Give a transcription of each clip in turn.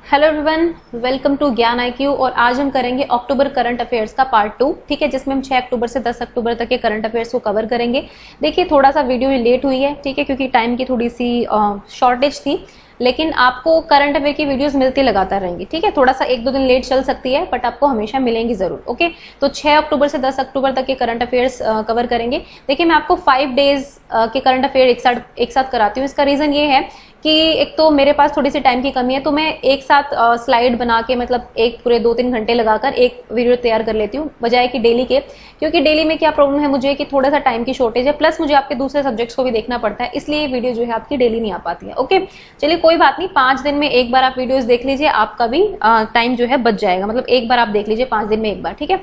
Hello everyone, welcome to ज्ञान IQ। और आज हम करेंगे अक्टूबर करंट अफेयर्स का पार्ट 2। ठीक है, जिसमें हम 6 अक्टूबर से 10 अक्टूबर तक के करंट अफेयर्स को कवर करेंगे। देखिए थोड़ा सा वीडियो लेट हुई है, ठीक है, क्योंकि टाइम की थोड़ी सी शॉर्टेज थी, लेकिन आपको करंट अफेयर की वीडियोस मिलती लगातार रहेंगी। ठीक है, थोड़ा सा 1-2 दिन लेट चल सकती है, बट आपको हमेशा मिलेंगी जरूर। ओके, तो 6 अक्टूबर से 10 अक्टूबर तक के करंट अफेयर्स कवर करेंगे। देखिए मैं आपको 5 डेज के करंट अफेयर एक साथ कराती हूँ। इसका रीजन ये है कि एक तो मेरे पास थोड़ी सी टाइम की कमी है, तो मैं एक साथ स्लाइड बना के मतलब एक पूरे 2-3 घंटे लगाकर एक वीडियो तैयार कर लेती हूँ, बजाय कि डेली के। क्योंकि डेली में क्या प्रॉब्लम है मुझे कि थोड़ा सा टाइम की शॉर्टेज है, प्लस मुझे आपके दूसरे सब्जेक्ट्स को भी देखना पड़ता है, इसलिए ये वीडियो जो है आपकी डेली नहीं आ पाती है। ओके, चलिए कोई बात नहीं, 5 दिन में एक बार आप वीडियोज देख लीजिए, आपका भी टाइम जो है बच जाएगा। मतलब एक बार आप देख लीजिए 5 दिन में एक बार। ठीक है,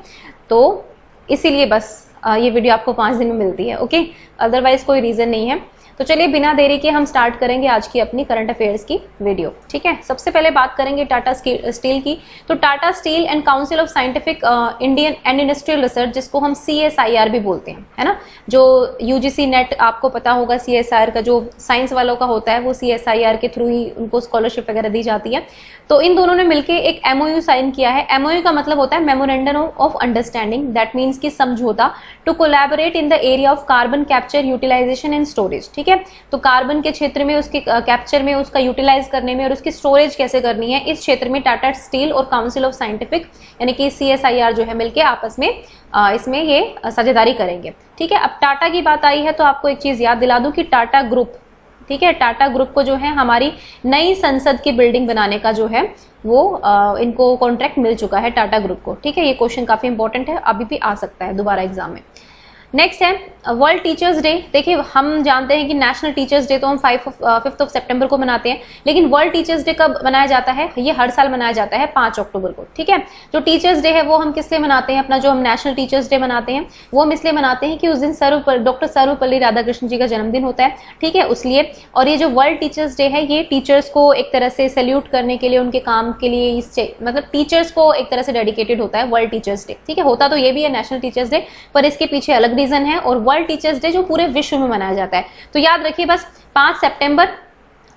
तो इसीलिए बस ये वीडियो आपको 5 दिन में मिलती है। ओके, अदरवाइज कोई रीजन नहीं है। तो चलिए बिना देरी के हम स्टार्ट करेंगे आज की अपनी करंट अफेयर्स की वीडियो। ठीक है, सबसे पहले बात करेंगे टाटा स्टील की। तो Tata steel and council of scientific Indian and industrial research, जिसको हम CSIR भी बोलते हैं, है ना, जो UGC नेट आपको पता होगा, CSIR का जो साइंस वालों का होता है वो CSIR के थ्रू ही उनको स्कॉलरशिप वगैरह दी जाती है। तो इन दोनों ने मिलकर एक MOU साइन किया है। MOU का मतलब होता है memorandum of understanding, that means की समझौता, to collaborate in the area of carbon capture, utilization and storage. ठीक है, तो कार्बन के क्षेत्र में, उसके कैप्चर में, उसका यूटिलाइज करने में और उसकी स्टोरेज कैसे करनी है, इस क्षेत्र में टाटा स्टील और काउंसिल ऑफ साइंटिफिक यानी कि CSIR जो है मिलके आपस में इसमें ये साझेदारी करेंगे। ठीक है, अब टाटा की बात आई है तो आपको एक चीज याद दिला दूं कि टाटा ग्रुप, ठीक है, टाटा ग्रुप को जो है हमारी नई संसद की बिल्डिंग बनाने का जो है वो इनको कॉन्ट्रैक्ट मिल चुका है टाटा ग्रुप को। ठीक है, ये क्वेश्चन काफी इंपॉर्टेंट है, अभी भी आ सकता है दोबारा एग्जाम में। नेक्स्ट है वर्ल्ड टीचर्स डे। देखिए हम जानते हैं कि नेशनल टीचर्स डे तो हम 5 सितंबर को मनाते हैं, लेकिन वर्ल्ड टीचर्स डे कब मनाया जाता है? ये हर साल मनाया जाता है 5 अक्टूबर को। ठीक है, जो टीचर्स डे है वो हम किस लिए मनाते हैं? अपना जो हम नेशनल टीचर्स डे मनाते हैं वो हम इसलिए मनाते हैं कि उस दिन डॉक्टर सर्वपल्ली राधाकृष्णन जी का जन्मदिन होता है। ठीक है, उसलिए। और ये जो वर्ल्ड टीचर्स डे है ये टीचर्स को एक तरह से सैल्यूट करने के लिए, उनके काम के लिए, मतलब टीचर्स को एक तरह से डेडिकेटेड होता है वर्ल्ड टीचर्स डे। ठीक है, होता तो ये भी है नेशनल टीचर्स डे, पर इसके पीछे अलग रीजन है। और वर्ल्ड टीचर्स डे जो पूरे विश्व में मनाया जाता है। तो याद रखिए बस 5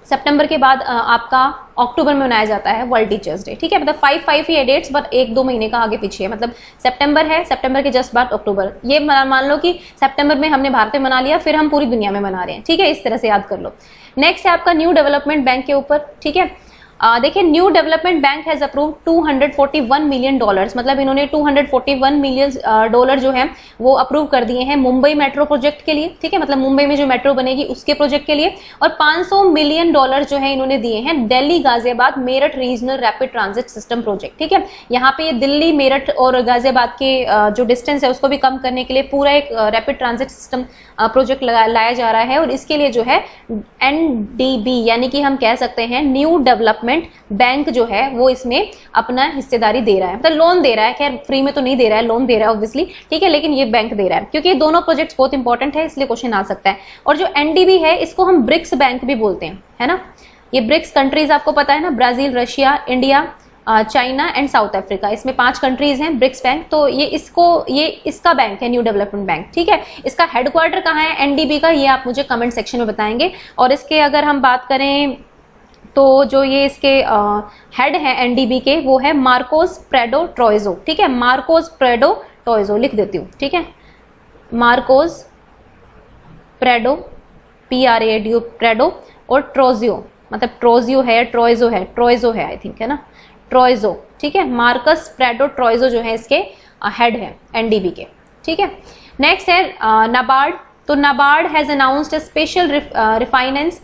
सितंबर के बाद आपका अक्टूबर में मनाया जाता है वर्ल्ड टीचर्स डे। ठीक है, मतलब 5 ही है डेट्स, बट 1-2 महीने का आगे पीछे है। मतलब सितंबर है, सितंबर के जस्ट बाद अक्टूबर। ये मान लो कि सितंबर में हमने भारत में मना लिया, फिर हम पूरी दुनिया में मना रहे हैं। ठीक है, इस तरह से याद कर लो। नेक्स्ट है आपका न्यू डेवलपमेंट बैंक के ऊपर। ठीक है, देखिए new development bank has approved $241 million, मतलब इन्होंने $241 मिलियन डॉलर जो है वो अप्रूव कर दिए हैं मुंबई मेट्रो प्रोजेक्ट के लिए। ठीक है, मतलब मुंबई में जो मेट्रो बनेगी उसके प्रोजेक्ट के लिए। और $500 मिलियन जो है इन्होंने दिए हैं Delhi Ghaziabad Meerut regional rapid transit system project. ठीक है, यहाँ पे दिल्ली, मेरठ और गाजियाबाद के जो डिस्टेंस है उसको भी कम करने के लिए पूरा एक रैपिड ट्रांजिट सिस्टम प्रोजेक्ट लाया जा रहा है। और इसके लिए जो है NDB यानी कि हम कह सकते हैं न्यू डेवलपमेंट बैंक जो है वो इसमें अपना हिस्सेदारी दे रहा है, मतलब लोन दे रहा है। खैर फ्री में तो नहीं दे रहा है, लोन दे रहा है ऑब्वियसली। ठीक है, लेकिन ये बैंक दे रहा है क्योंकि ये दोनों प्रोजेक्ट्स बहुत इंपॉर्टेंट है, इसलिए क्वेश्चन आ सकता है। और जो NDB है इसको हम ब्रिक्स बैंक भी बोलते हैं, है ना। ये ब्रिक्स कंट्रीज आपको पता है ना, Brazil, Russia, India, China and south Africa, इसमें 5 कंट्रीज हैं ब्रिक्स बैंक। तो ये इसका बैंक है न्यू डेवलपमेंट बैंक। ठीक है, इसका हेडक्वार्टर कहाँ है NDB का, ये आप मुझे कमेंट सेक्शन में बताएंगे। और इसके अगर हम बात करें तो जो ये इसके हेड है NDB के वो है मार्कोस प्रेडो ट्रोइजो। ठीक है, मार्कोस प्रेडो ट्रोइजो लिख देती हूँ। ठीक है, मार्कोस प्रेडो PRADO प्रेडो और ट्रोजियो, मतलब ट्रोजियो है, ट्रोइजो है आई थिंक, है ना, ट्रोइजो। ठीक है, मार्कस प्रेडो ट्रोइजो जो है इसके हेड है NDB के। ठीक है, नेक्स्ट है नाबार्ड। तो NABARD has announced a special refinance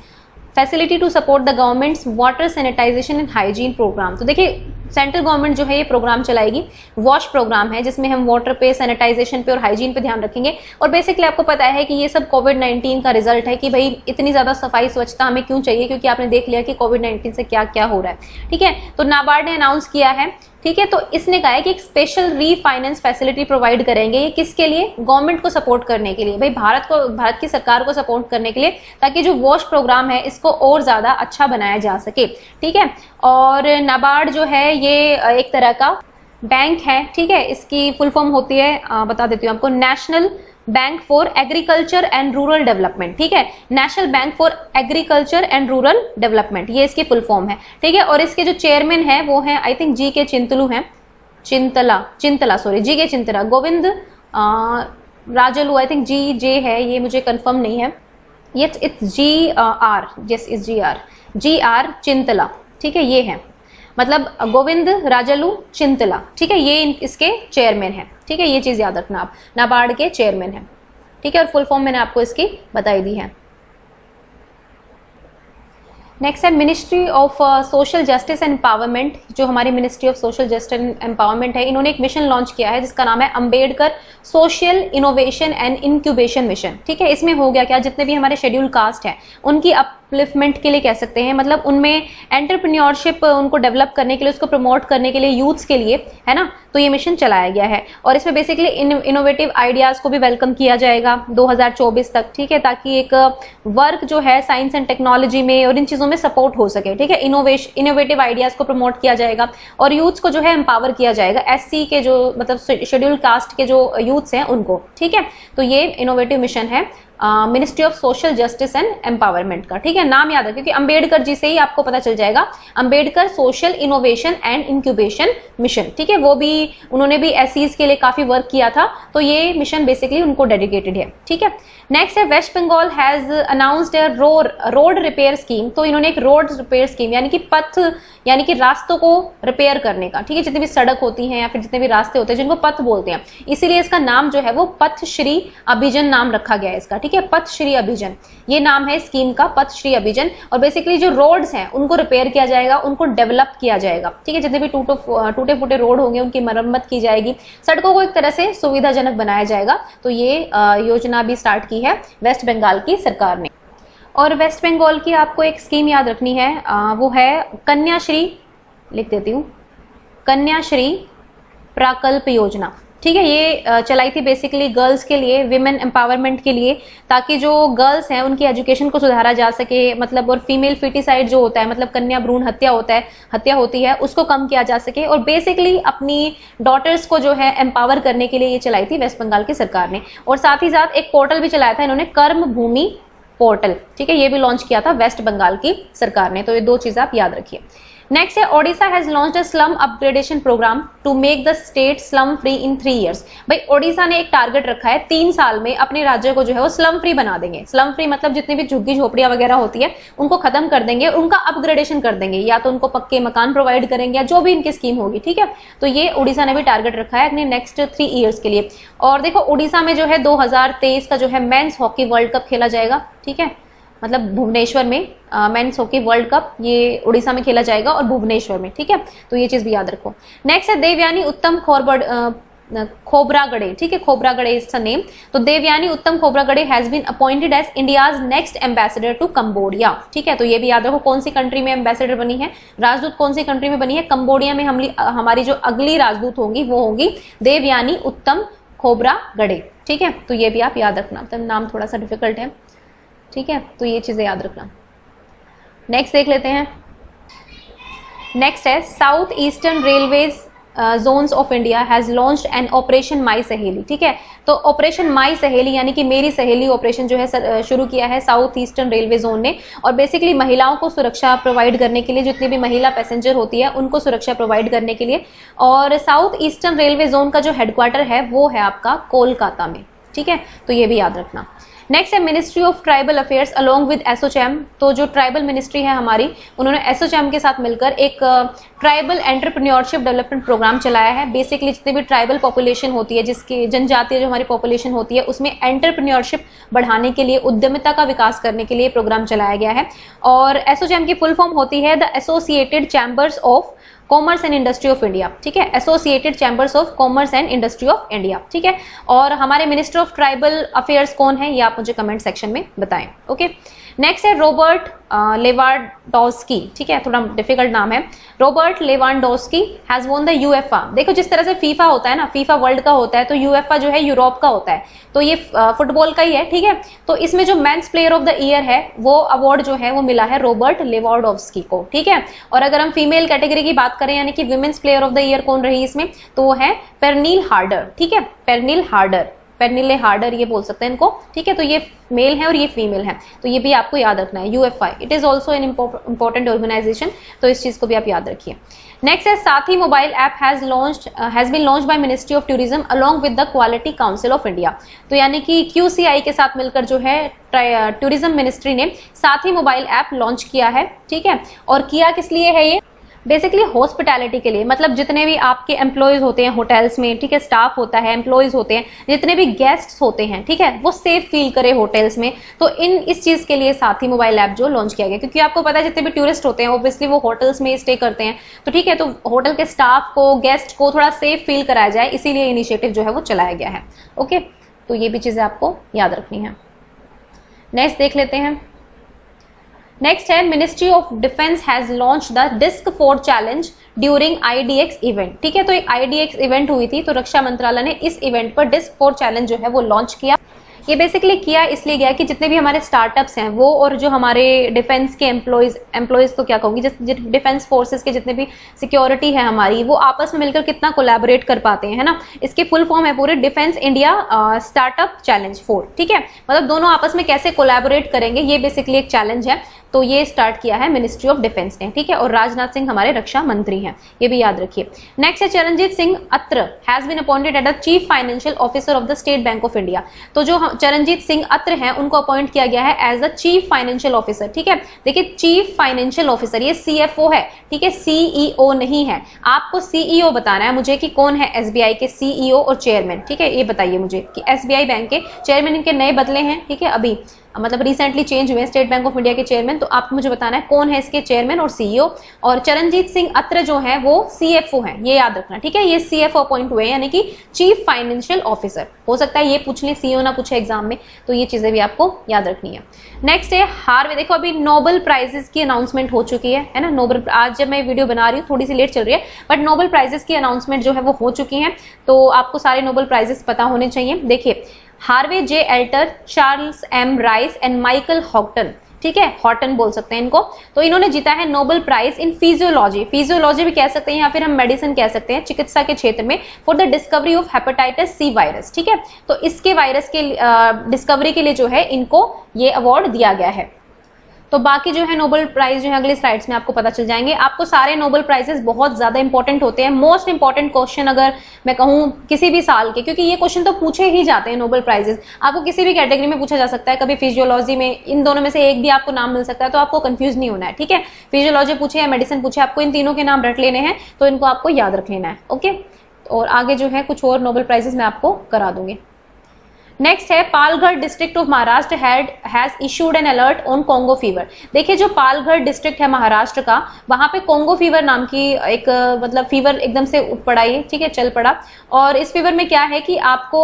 facility to support the government's water sanitization and hygiene programme. तो देखिए सेंट्रल गवर्नमेंट जो है ये प्रोग्राम चलाएगी, वॉश प्रोग्राम है, जिसमें हम वाटर पे, सैनिटाइजेशन पे और हाइजीन पे ध्यान रखेंगे। और बेसिकली आपको पता है कि ये सब कोविड-19 का रिजल्ट है कि भाई इतनी ज्यादा सफाई स्वच्छता हमें क्यों चाहिए, क्योंकि आपने देख लिया कि कोविड-19 से क्या क्या हो रहा है। ठीक है, तो नाबार्ड ने अनाउंस किया है। ठीक है, तो इसने कहा है कि एक स्पेशल रीफाइनेंस फैसिलिटी प्रोवाइड करेंगे। ये किसके लिए? गवर्नमेंट को सपोर्ट करने के लिए, भाई भारत की सरकार को सपोर्ट करने के लिए, ताकि जो वॉश प्रोग्राम है इसको और ज्यादा अच्छा बनाया जा सके। ठीक है, और नाबार्ड जो है ये एक तरह का बैंक है। ठीक है, इसकी फुल फॉर्म होती है, बता देती हूँ आपको, national bank for agriculture and rural development, ठीक है, national bank for agriculture and rural development, ये इसकी फुल फॉर्म है, ठीक है। और इसके जो चेयरमैन है वो है आई थिंक जी के चिंतलू हैं, Chintala sorry, G K Chintala, Govind Rajulu, I think G J है, ये मुझे कंफर्म नहीं है, ये it's G R, yes is G R Chintala, ठीक है, ये है, मतलब गोविंद राजलू चिंतला, ठीक है, ये इसके चेयरमैन है, ठीक है, ये चीज याद रखना आप, नाबार्ड के चेयरमैन है, ठीक है, और फुल फॉर्म मैंने आपको इसकी बताई दी है। नेक्स्ट है ministry of social justice and empowerment, जो हमारी ministry of social justice and empowerment है, इन्होंने एक मिशन लॉन्च किया है जिसका नाम है Ambedkar social innovation and incubation mission, ठीक है। इसमें हो गया क्या, जितने भी हमारे शेड्यूल कास्ट है उनकी अपलिफ्टमेंट के लिए कह सकते हैं, मतलब उनमें एंटरप्रेन्योरशिप उनको डेवलप करने के लिए, उसको प्रमोट करने के लिए यूथ्स के लिए, है ना, तो ये मिशन चलाया गया है। और इसमें बेसिकली इनोवेटिव आइडियाज को भी वेलकम किया जाएगा 2024 तक, ठीक है, ताकि एक वर्क जो है साइंस एंड टेक्नोलॉजी में और इन चीजों में सपोर्ट हो सके, ठीक है, इनोवेटिव आइडियाज को प्रमोट किया जाएगा और यूथ्स को जो है एम्पावर किया जाएगा, एससी के जो मतलब शेड्यूल कास्ट के जो यूथ्स हैं उनको, ठीक है। तो ये इनोवेटिव मिशन है ministry of social justice and empowerment का, ठीक है, नाम याद है क्योंकि अंबेडकर जी से ही आपको पता चल जाएगा, Ambedkar social innovation and incubation mission, ठीक है, वो भी उन्होंने भी एससीज के लिए काफी वर्क किया था, तो ये मिशन बेसिकली उनको डेडिकेटेड है, ठीक है। नेक्स्ट है West Bengal has announced a road repair scheme, तो इन्होंने एक रोड रिपेयर स्कीम यानी कि पथ यानी कि रास्तों को रिपेयर करने का, ठीक है, जितनी भी सड़क होती हैं या फिर जितने भी रास्ते होते हैं जिनको पथ बोलते हैं, इसीलिए इसका नाम जो है वो पथ श्री अभिजन नाम रखा गया है इसका, ठीक है, पथ श्री अभिजन ये नाम है स्कीम का, पथ श्री अभिजन। और बेसिकली जो रोड्स हैं उनको रिपेयर किया जाएगा, उनको डेवलप किया जाएगा, ठीक है, जितने भी टूटे फूटे रोड होंगे उनकी मरम्मत की जाएगी, सड़कों को एक तरह से सुविधाजनक बनाया जाएगा, तो ये योजना भी स्टार्ट की है वेस्ट बंगाल की सरकार ने। और वेस्ट बंगाल की आपको एक स्कीम याद रखनी है, वो है कन्याश्री, लिख देती हूँ, कन्याश्री प्रकल्प योजना, ठीक है, ये चलाई थी बेसिकली गर्ल्स के लिए, विमेन एम्पावरमेंट के लिए, ताकि जो गर्ल्स हैं उनकी एजुकेशन को सुधारा जा सके, मतलब और फीमेल फिटिसाइड जो होता है, मतलब कन्या भ्रूण हत्या होती है उसको कम किया जा सके, और बेसिकली अपनी डॉटर्स को जो है एम्पावर करने के लिए ये चलाई थी वेस्ट बंगाल की सरकार ने। और साथ ही साथ एक पोर्टल भी चलाया था इन्होंने, कर्म भूमि पोर्टल, ठीक है, ये भी लॉन्च किया था वेस्ट बंगाल की सरकार ने, तो ये दो चीजें आप याद रखिए। नेक्स्ट है Odisha has launched a slum upgradation programme to make the state slum free in 3 years। भाई ओडिशा ने एक टारगेट रखा है 3 साल में अपने राज्य को जो है वो स्लम फ्री बना देंगे। स्लम फ्री मतलब जितनी भी झुग्गी झोपड़ियां वगैरह होती है उनको खत्म कर देंगे, उनका अपग्रेडेशन कर देंगे, या तो उनको पक्के मकान प्रोवाइड करेंगे या जो भी इनकी स्कीम होगी, ठीक है। तो ये उड़ीसा ने भी टारगेट रखा है अपने नेक्स्ट 3 years के लिए। और देखो उड़ीसा में जो है 2023 का जो है मेंस हॉकी वर्ल्ड कप खेला जाएगा, ठीक है, मतलब भुवनेश्वर में मेंस हॉकी वर्ल्ड कप ये उड़ीसा में खेला जाएगा और भुवनेश्वर में, ठीक है, तो ये चीज भी याद रखो। नेक्स्ट है देवयानी उत्तम खोबरागड़े, ठीक है, खोबरागड़े इज द नेम। तो Devyani Uttam Khobragade has been appointed as India's next ambassador to Cambodia, ठीक है, तो ये भी याद रखो कौन सी कंट्री में एम्बेसडर बनी है, राजदूत कौन सी कंट्री में बनी है, कंबोडिया में। हमारी जो अगली राजदूत होंगी वो होंगी देवयानी उत्तम खोबरागड़े, ठीक है, तो ये भी आप याद रखना, तो नाम थोड़ा सा डिफिकल्ट है, ठीक है, तो ये चीजें याद रखना। नेक्स्ट देख लेते हैं। नेक्स्ट है South Eastern Railways zones of India has launched an operation my Saheli, ठीक है, तो ऑपरेशन माई सहेली यानी कि मेरी सहेली ऑपरेशन जो है शुरू किया है साउथ ईस्टर्न रेलवे जोन ने, और बेसिकली महिलाओं को सुरक्षा प्रोवाइड करने के लिए, जितनी भी महिला पैसेंजर होती है उनको सुरक्षा प्रोवाइड करने के लिए। और साउथ ईस्टर्न रेलवे जोन का जो हेडक्वार्टर है वो है आपका कोलकाता में, ठीक है, तो ये भी याद रखना। नेक्स्ट है ministry of tribal affairs along with ASSOCHAM, तो जो ट्राइबल मिनिस्ट्री है हमारी उन्होंने एसोचैम के साथ मिलकर एक ट्राइबल एंटरप्रेन्योरशिप डेवलपमेंट प्रोग्राम चलाया है। बेसिकली जितनी भी ट्राइबल पॉपुलेशन होती है, जिसकी जनजातीय जो हमारी पॉपुलेशन होती है, उसमें एंटरप्रेन्योरशिप बढ़ाने के लिए, उद्यमिता का विकास करने के लिए प्रोग्राम चलाया गया है। और एसोचैम की फुल फॉर्म होती है the associated chambers of commerce and industry of India, ठीक है, associated chambers of commerce and industry of India, ठीक है। और हमारे मिनिस्टर ऑफ ट्राइबल अफेयर्स कौन है ये आप मुझे कमेंट सेक्शन में बताएं, ओके। नेक्स्ट है रॉबर्ट लेवांडोव्स्की, ठीक है, थोड़ा डिफिकल्ट नाम है, Robert Lewandowski has won the UEFA. देखो जिस तरह से फीफा होता है ना, फीफा वर्ल्ड का होता है, तो यूएफा जो है यूरोप का होता है, तो ये फुटबॉल का ही है, ठीक है। तो इसमें जो men's player of the year है वो अवार्ड जो है वो मिला है रॉबर्ट लेवांडोव्स्की को, ठीक है। और अगर हम फीमेल कैटेगरी की बात करें यानी कि women's player of the year कौन रही इसमें, तो वो है पेर्निल हार्डर, ठीक है, पेर्निल हार्डर, पेनिले हार्डर ये बोल सकते हैं इनको, ठीक है। तो ये मेल है और ये फीमेल है, तो ये भी आपको याद रखना है। UFI it is also an important organisation, तो इस चीज को भी आप याद रखिए। नेक्स्ट है Saathi mobile app has been launched by ministry of tourism along with the quality council of India. तो यानी कि QCI के साथ मिलकर जो है टूरिज्म मिनिस्ट्री ने साथी मोबाइल ऐप लॉन्च किया है, ठीक है। और किया किस लिए है ये, बेसिकली हॉस्पिटैलिटी के लिए, मतलब जितने भी आपके एम्प्लॉयज होते हैं होटल्स में, ठीक है, स्टाफ होता है, एम्प्लॉयज होते हैं, जितने भी गेस्ट्स होते हैं, ठीक है, वो सेफ फील करे होटल्स में। तो इस चीज के लिए साथी मोबाइल ऐप जो लॉन्च किया गया, क्योंकि आपको पता है जितने भी टूरिस्ट होते हैं ऑब्वियसली वो होटल्स में स्टे करते हैं, तो ठीक है, तो होटल के स्टाफ को, गेस्ट को थोड़ा सेफ फील कराया जाए, इसीलिए इनिशिएटिव जो है वो चलाया गया है। ओके, तो ये भी चीजें आपको याद रखनी है। नेक्स्ट देख लेते हैं। नेक्स्ट है ministry of defence has launch the disc 4 challenge during IDX event, ठीक है। तो एक IDX इवेंट हुई थी, तो रक्षा मंत्रालय ने इस इवेंट पर डिस्क 4 चैलेंज जो है वो लॉन्च किया। ये बेसिकली किया इसलिए गया कि जितने भी हमारे स्टार्टअप्स हैं वो, और जो हमारे डिफेंस के एम्प्लॉयज तो क्या कहूंगी, डिफेंस फोर्सेस के जितने भी सिक्योरिटी है हमारी, वो आपस में मिलकर कितना कोलैबोरेट कर पाते हैं, है ना। इसके फुल फॉर्म है पूरे डिफेंस इंडिया स्टार्टअप चैलेंज 4, ठीक है। मतलब दोनों आपस में कैसे कोलैबोरेट करेंगे, ये बेसिकली एक चैलेंज है। तो ये स्टार्ट किया है मिनिस्ट्री ऑफ डिफेंस ने, ठीक है। और राजनाथ सिंह हमारे रक्षा मंत्री हैं, ये भी याद रखिए। नेक्स्ट है Charanjit Singh Atra has been appointed as the chief financial officer of the State Bank of India. तो जो चरणजीत सिंह अत्र हैं उनको अपॉइंट किया गया है as the chief financial officer, ठीक है। देखिए चीफ फाइनेंशियल ऑफिसर ये CFO है, ठीक है, CEO नहीं है। आपको CEO बताना है मुझे कि कौन है SBI के CEO और चेयरमैन, ठीक है। ये बताइए मुझे कि SBI बैंक के चेयरमैन इनके नए बदले हैं, ठीक है, अभी मतलब रिसेंटली चेंज हुए स्टेट बैंक ऑफ इंडिया के चेयरमैन। तो आपको मुझे बताना है कौन है इसके चेयरमैन और CEO। और चरणजीत सिंह अत्र जो है वो CFO है, ये याद रखना, ठीक है। ये CFO अपॉइंट हुए यानी कि चीफ फाइनेंशियल ऑफिसर। हो सकता है ये पूछ ले, CEO ना पूछे एग्जाम में, तो ये चीजें भी आपको याद रखनी है। नेक्स्ट है हार्वे। देखो अभी नोबेल प्राइजेस की अनाउंसमेंट हो चुकी है ना। नोबेल, आज जब मैं वीडियो बना रही हूँ थोड़ी सी लेट चल रही है, बट नोबेल प्राइजेस की अनाउंसमेंट जो है वो हो चुकी है, तो आपको सारे नोबेल प्राइजेस पता होने चाहिए। देखिए Harvey J alter, Charles M rice and Michael Horton, ठीक है, हॉटन बोल सकते हैं इनको। तो इन्होंने जीता है Nobel prize in physiology, physiology भी कह सकते हैं या फिर हम मेडिसिन कह सकते हैं, चिकित्सा के क्षेत्र में, for the discovery of hepatitis C virus, ठीक है। तो इसके वायरस के डिस्कवरी के लिए जो है इनको ये अवार्ड दिया गया है। तो बाकी जो है नोबेल प्राइज जो है अगली स्लाइड्स में आपको पता चल जाएंगे। आपको सारे नोबेल प्राइजेस बहुत ज्यादा इंपॉर्टेंट होते हैं। मोस्ट इंपॉर्टेंट क्वेश्चन अगर मैं कहूँ किसी भी साल के, क्योंकि ये क्वेश्चन तो पूछे ही जाते हैं नोबेल प्राइजेस, आपको किसी भी कैटेगरी में पूछा जा सकता है, कभी फिजियोलॉजी में, इन दोनों में से एक भी आपको नाम मिल सकता है, तो आपको कंफ्यूज नहीं होना है, ठीक है। फिजियोलॉजी पूछे या मेडिसिन पूछे, आपको इन तीनों के नाम रट लेने हैं, तो इनको आपको याद रख लेना है, ओके। और आगे जो है कुछ और नोबेल प्राइजेस मैं आपको करा दूंगी। नेक्स्ट है Palghar district of Maharashtra has issued N alert on Congo fever. देखिए जो पालघर डिस्ट्रिक्ट है महाराष्ट्र का, वहां पे कोंगो फीवर नाम की एक मतलब फीवर एकदम से उठ पड़ा, ये ठीक है, चल पड़ा। और इस फीवर में क्या है कि आपको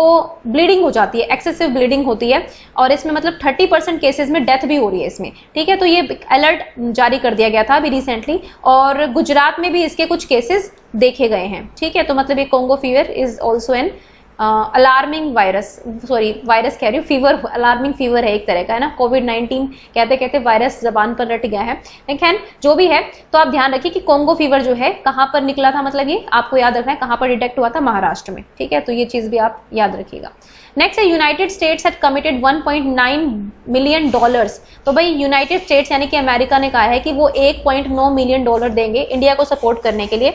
ब्लीडिंग हो जाती है, एक्सेसिव ब्लीडिंग होती है, और इसमें मतलब 30% केसेस में डेथ भी हो रही है इसमें, ठीक है। तो ये अलर्ट जारी कर दिया गया था अभी रिसेंटली, और गुजरात में भी इसके कुछ केसेस देखे गए हैं, ठीक है। तो मतलब ये Congo fever is also an alarming virus, sorry virus कह रही हूँ, फीवर, अलार्मिंग फीवर है एक तरह का, है ना। कोविड-19 कहते कहते वायरस जबान पर रट गया है, लेकिन जो भी है, तो आप ध्यान रखिए कि कोंगो फीवर जो है कहाँ पर निकला था, मतलब ये आपको याद रखना है कहाँ पर डिटेक्ट हुआ था, महाराष्ट्र में, ठीक है। तो ये चीज भी आप याद रखिएगा। नेक्स्ट है United states had committed $1.9 million. तो भाई यूनाइटेड स्टेट्स यानी कि अमेरिका ने कहा है कि वो $1.9 मिलियन देंगे इंडिया को सपोर्ट करने के लिए,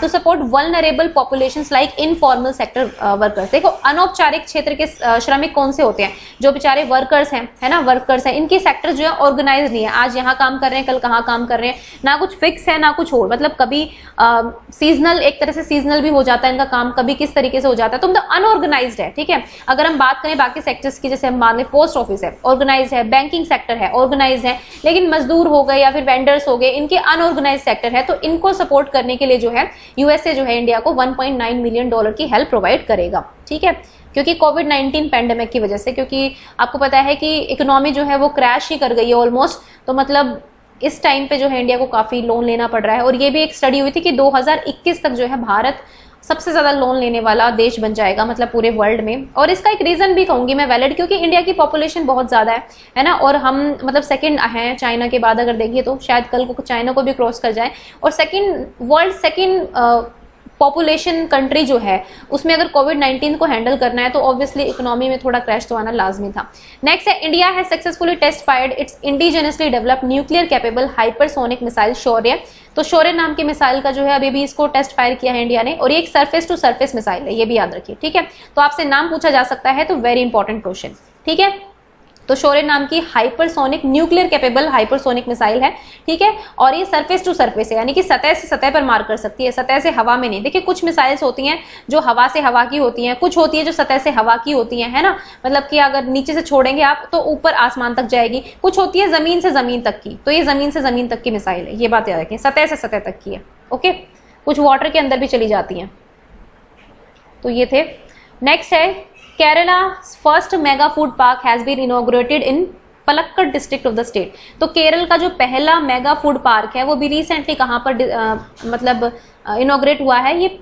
to support vulnerable populations like informal sector workers. देखो अनौपचारिक क्षेत्र के श्रमिक कौन से होते हैं, जो बेचारे वर्कर्स हैं, है ना, वर्कर्स हैं, इनकी सेक्टर जो है ऑर्गेनाइज नहीं है, आज यहाँ काम कर रहे हैं, कल कहाँ काम कर रहे हैं, ना कुछ फिक्स है ना कुछ और, मतलब कभी सीजनल, एक तरह से सीजनल भी हो जाता है इनका काम, कभी किस तरीके से हो जाता है, तो मतलब अनऑर्गेनाइज्ड है, ठीक है। अगर हम बात करें बाकी सेक्टर्स की, जैसे हम मान लें पोस्ट ऑफिस है ऑर्गेनाइज है, बैंकिंग सेक्टर है ऑर्गेनाइज है, लेकिन मजदूर हो गए या फिर वेंडर्स हो गए, इनके अनऑर्गेनाइज सेक्टर है, तो इनको सपोर्ट करने के लिए जो है यूएसए जो है इंडिया को $1.9 मिलियन की हेल्प प्रोवाइड करेगा, ठीक है। क्योंकि कोविड-19 पैंडेमिक की वजह से, क्योंकि आपको पता है कि इकोनॉमी जो है वो क्रैश ही कर गई है ऑलमोस्ट, तो मतलब इस टाइम पे जो है इंडिया को काफी लोन लेना पड़ रहा है। और ये भी एक स्टडी हुई थी कि 2021 तक जो है भारत सबसे ज्यादा लोन लेने वाला देश बन जाएगा, मतलब पूरे वर्ल्ड में। और इसका एक रीजन भी कहूंगी मैं वैलिड, क्योंकि इंडिया की पॉपुलेशन बहुत ज्यादा है ना, और हम मतलब सेकंड हैं चाइना के बाद, अगर देखिए तो शायद कल को चाइना को भी क्रॉस कर जाए, और वर्ल्ड सेकंड पॉपुलेशन कंट्री जो है उसमें अगर कोविड-19 को हैंडल करना है तो ऑब्वियसली इकोनॉमी में थोड़ा क्रैश तो आना लाजमी था। नेक्स्ट है India has successfully test fired its indigenously developed nuclear capable hypersonic missile Shaurya. तो शौर्य नाम की मिसाइल का जो है अभी भी इसको टेस्ट फायर किया है इंडिया ने, और ये एक सरफेस टू सरफेस मिसाइल है, ये भी याद रखिए, ठीक है। तो आपसे नाम पूछा जा सकता है, तो वेरी इंपॉर्टेंट क्वेश्चन, ठीक है। तो शौर्य नाम की hypersonic nuclear capable hypersonic missile है, ठीक है। और ये सरफेस टू सरफेस है, यानी कि सतह से सतह पर मार कर सकती है, सतह से हवा में नहीं। देखिए कुछ मिसाइल्स होती हैं जो हवा से हवा की होती हैं, कुछ होती है जो सतह से हवा की होती है ना, मतलब कि अगर नीचे से छोड़ेंगे आप तो ऊपर आसमान तक जाएगी, कुछ होती है जमीन से जमीन तक की, तो ये जमीन से जमीन तक की मिसाइल है, ये बात याद रखें, सतह से सतह तक की है, ओके। कुछ वाटर के अंदर भी चली जाती हैं, तो ये थे। नेक्स्ट है Kerala first mega food park has been inaugurated in Palakkad district of the state. तो केरल का जो पहला मेगा फूड पार्क है वो भी रिसेंटली कहाँ पर मतलब इनॉग्रेट हुआ है, ये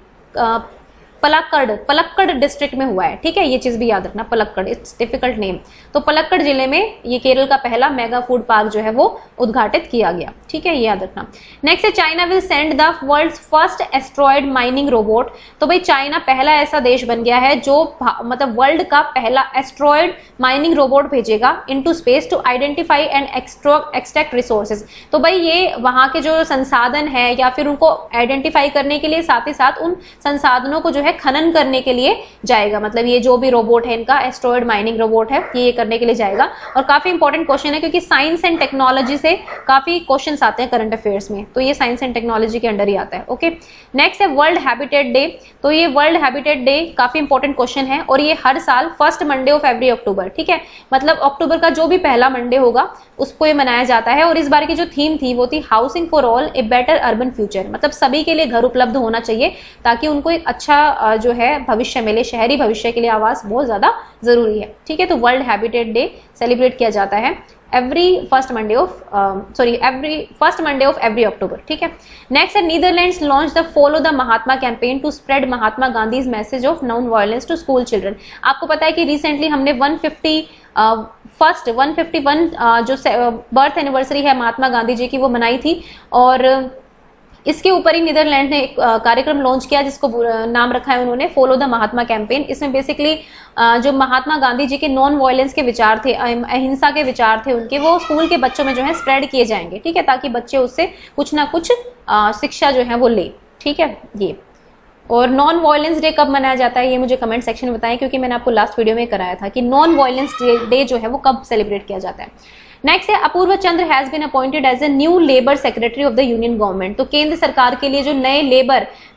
पलक्कड़ डिस्ट्रिक्ट में हुआ है, ठीक है। ये चीज भी याद रखना, पलक्कड़, इट्स डिफिकल्ट नेम। तो पलक्कड़ जिले में ये केरल का पहला मेगा फूड पार्क जो है वो उद्घाटित किया गया, ठीक है, ये याद रखना। नेक्स्ट है China will send the world's first asteroid mining robot. तो भाई चाइना पहला ऐसा देश बन गया है जो मतलब वर्ल्ड का पहला एस्ट्रॉयड माइनिंग रोबोट भेजेगा into space to identify and extract resources. तो भाई ये वहां के जो संसाधन है या फिर उनको आइडेंटिफाई करने के लिए, साथ ही साथ उन संसाधनों को जो है खनन करने के लिए जाएगा। मतलब ये जो भी रोबोट है इनका एस्ट्रॉयड माइनिंग रोबोट है, ये करने के लिए जाएगा। और काफी इंपॉर्टेंट क्वेश्चन है क्योंकि साइंस एंड टेक्नोलॉजी से काफी क्वेश्चंस आते हैं करंट अफेयर्स में, तो ये साइंस एंड टेक्नोलॉजी के अंडर ही आता है, ओके। नेक्स्ट है वर्ल्ड हैबिटेट डे। तो ये वर्ल्ड हैबिटेट डे काफी इंपॉर्टेंट क्वेश्चन है, और ये हर साल first Monday of every October, ठीक है। मतलब अक्टूबर का जो भी पहला मंडे होगा उसको ये मनाया जाता है। और इस बार की जो थीम थी वो थी housing for all a better urban future. मतलब सभी के लिए घर उपलब्ध होना चाहिए ताकि उनको एक अच्छा जो है भविष्य मिले, शहरी भविष्य के लिए आवास बहुत ज्यादा जरूरी है, ठीक है। तो वर्ल्ड हैबिटेट डे सेलिब्रेट किया जाता है every first Monday of every October, ठीक है। नेक्स्ट है Netherlands launch the follow the Mahatma campaign to spread Mahatma Gandhi's message of non violence to school children. आपको पता है कि रिसेंटली हमने 151 जो बर्थ एनिवर्सरी है महात्मा गांधी जी की वो मनाई थी, और इसके ऊपर ही नीदरलैंड ने एक कार्यक्रम लॉन्च किया जिसको नाम रखा है उन्होंने फॉलो द महात्मा कैंपेन। इसमें बेसिकली जो महात्मा गांधी जी के नॉन वायलेंस के विचार थे, अहिंसा के विचार थे उनके, वो स्कूल के बच्चों में जो है स्प्रेड किए जाएंगे, ठीक है, ताकि बच्चे उससे कुछ ना कुछ शिक्षा जो है वो ले, ठीक है। ये और नॉन वायलेंस डे कब मनाया जाता है ये मुझे कमेंट सेक्शन में बताएं, क्योंकि मैंने आपको लास्ट वीडियो में कराया था कि नॉन वायलेंस डे जो है वो कब सेलिब्रेट किया जाता है। नेक्स्ट है Apurva Chandra has been appointed as a new labour secretary of the union government. तो केंद्र सरकार के लिए जो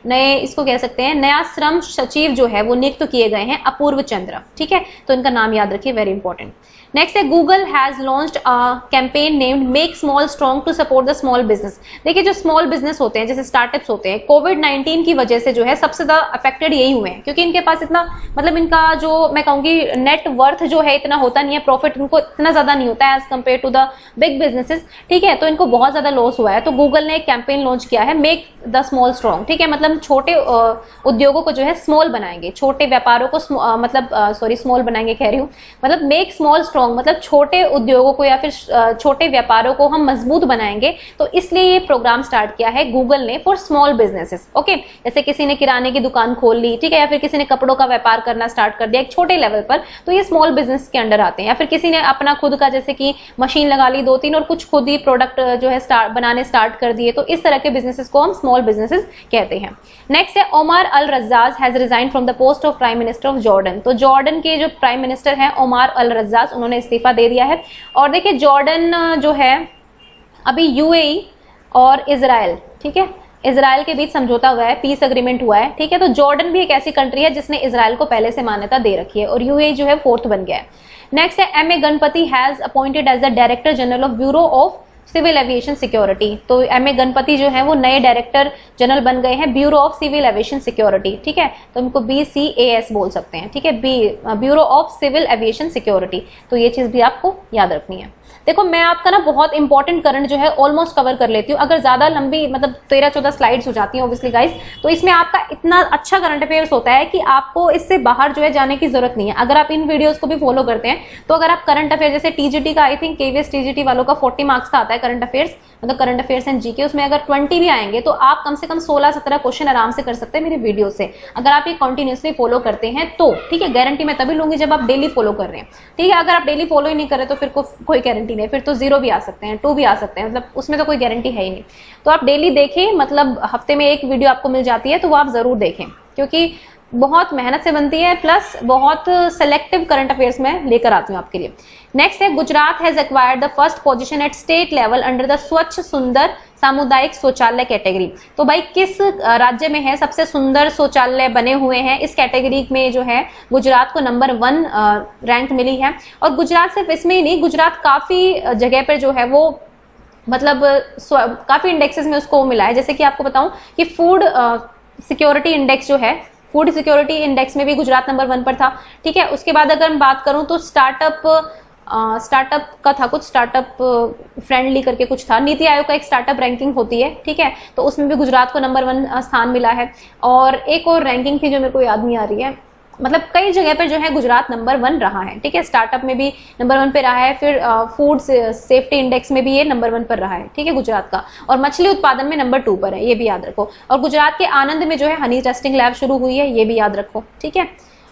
नए इसको कह सकते हैं नया श्रम सचिव जो है वो नियुक्त किए गए हैं अपूर्व चंद्र, ठीक है। तो इनका नाम याद रखिए, वेरी इंपॉर्टेंट। नेक्स्ट है Google has launched a campaign named make small strong to support the small business. देखिए जो स्मॉल बिजनेस होते हैं जैसे स्टार्टअप्स होते हैं, कोविड-19 की वजह से जो है सबसे ज्यादा अफेक्टेड यही हुए हैं, क्योंकि इनके पास इतना मतलब इनका जो मैं कहूंगी नेट वर्थ जो है इतना होता नहीं है, प्रॉफिट इनको इतना ज्यादा नहीं होता है as compare to the big businesses, ठीक है। तो इनको बहुत ज्यादा लॉस हुआ है, तो गूगल ने एक कैंपेन लॉन्च किया है मेक द स्मॉल स्ट्रॉन्ग, ठीक है। मतलब छोटे उद्योगों को जो है स्मॉल बनाएंगे, छोटे व्यापारों को स्मॉल बनाएंगे कह रही हूँ, मतलब मेक स्मॉल स्ट्रॉन्ग मतलब छोटे उद्योगों को या फिर छोटे व्यापारों को हम मजबूत बनाएंगे। तो इसलिए ये प्रोग्राम स्टार्ट किया है गूगल ने फॉर स्मॉल बिजनेसेस, ओके। जैसे किसी ने किराने की दुकान खोल ली, ठीक है, या फिर किसी ने कपड़ों का व्यापार करना स्टार्ट कर दिया एक छोटे लेवल पर, तो ये स्मॉल बिजनेस के अंडर आते हैं। या फिर किसी ने अपना खुद का जैसे कि मशीन लगा ली 2-3 और कुछ खुद ही प्रोडक्ट जो है बनाने स्टार्ट कर दिए, तो इस तरह के बिजनेसेस को हम स्मॉल बिजनेसेस कहते हैं। नेक्स्ट है Omar Al Razzaz has resign from the post of prime minister of Jordan. तो जॉर्डन के जो प्राइम मिनिस्टर हैं ओमर अल रज्जाज, उन्होंने इस्तीफा दे दिया है। और देखिए जॉर्डन जो है अभी यूएई और इजराइल, ठीक है, इजराइल के बीच समझौता हुआ है, पीस अग्रीमेंट हुआ है, ठीक है। तो जॉर्डन भी एक ऐसी कंट्री है जिसने इजराइल को पहले से मान्यता दे रखी है, और यूएई जो है 4th बन गया है। नेक्स्ट है M A Ganapati has appointed as the director general of bureau of civil aviation security. तो एम ए गणपति जो है वो नए डायरेक्टर जनरल बन गए हैं bureau of civil aviation security, ठीक है। तो इनको BCAS बोल सकते हैं, ठीक है, bureau of civil aviation security. तो ये चीज भी आपको याद रखनी है। देखो मैं आपका ना बहुत इंपॉर्टेंट करंट जो है ऑलमोस्ट कवर कर लेती हूँ। अगर ज्यादा लंबी मतलब 13-14 स्लाइड्स हो जाती हैं ऑब्वियसली गाइस, तो इसमें आपका इतना अच्छा करंट अफेयर्स होता है कि आपको इससे बाहर जो है जाने की जरूरत नहीं है। अगर आप इन वीडियोस को भी फॉलो करते हैं तो अगर आप करंट अफेयर जैसे TGT का, आई थिंक KVS TGT वालों का 40 मार्क्स का आता है करंट अफेयर्स, मतलब करंट अफेयर्स एंड जीके, उसमें अगर 20 भी आएंगे तो आप कम से कम 16-17 क्वेश्चन आराम से कर सकते हैं मेरे वीडियो से, अगर आप ये कंटिन्यूसली फॉलो करते हैं तो, ठीक है। गारंटी मैं तभी लूंगी जब आप डेली फॉलो कर रहे हैं, ठीक है। अगर आप डेली फॉलो ही नहीं कर रहे तो फिर कोई गारंटी नहीं, फिर तो 0 भी आ सकते हैं, 2 भी आ सकते हैं, मतलब उसमें तो कोई गारंटी है ही नहीं। तो आप डेली देखें, मतलब हफ्ते में एक वीडियो आपको मिल जाती है तो वो आप जरूर देखें, क्योंकि बहुत मेहनत से बनती है, प्लस बहुत सेलेक्टिव करंट अफेयर्स में लेकर आती हूँ आपके लिए। नेक्स्ट है, Gujarat has acquired the first position at state level under the Swachh Sundar सामुदायिक शौचालय कैटेगरी। तो भाई किस राज्य में है सबसे सुंदर शौचालय बने हुए हैं, इस कैटेगरी में जो है गुजरात को नंबर 1 रैंक मिली है। और गुजरात सिर्फ इसमें ही नहीं, गुजरात काफी जगह पर जो है वो मतलब काफी इंडेक्सेस में उसको मिला है। जैसे कि आपको बताऊं कि फूड सिक्योरिटी इंडेक्स जो है, फूड सिक्योरिटी इंडेक्स में भी गुजरात नंबर 1 पर था, ठीक है। उसके बाद अगर मैं बात करूं तो स्टार्टअप का था कुछ, स्टार्टअप फ्रेंडली करके कुछ था, नीति आयोग का एक स्टार्टअप रैंकिंग होती है, ठीक है। तो उसमें भी गुजरात को नंबर 1 स्थान मिला है। और एक और रैंकिंग थी जो मेरे को याद नहीं आ रही है, मतलब कई जगह पर जो है गुजरात नंबर 1 रहा है, ठीक है। स्टार्टअप में भी नंबर 1 पे रहा है, फिर फूड सेफ्टी इंडेक्स में भी ये नंबर 1 पर रहा है, ठीक है, गुजरात का। और मछली उत्पादन में नंबर 2 पर है, ये भी याद रखो। और गुजरात के आनंद में जो है हनी टेस्टिंग लैब शुरू हुई है, ये भी याद रखो, ठीक है।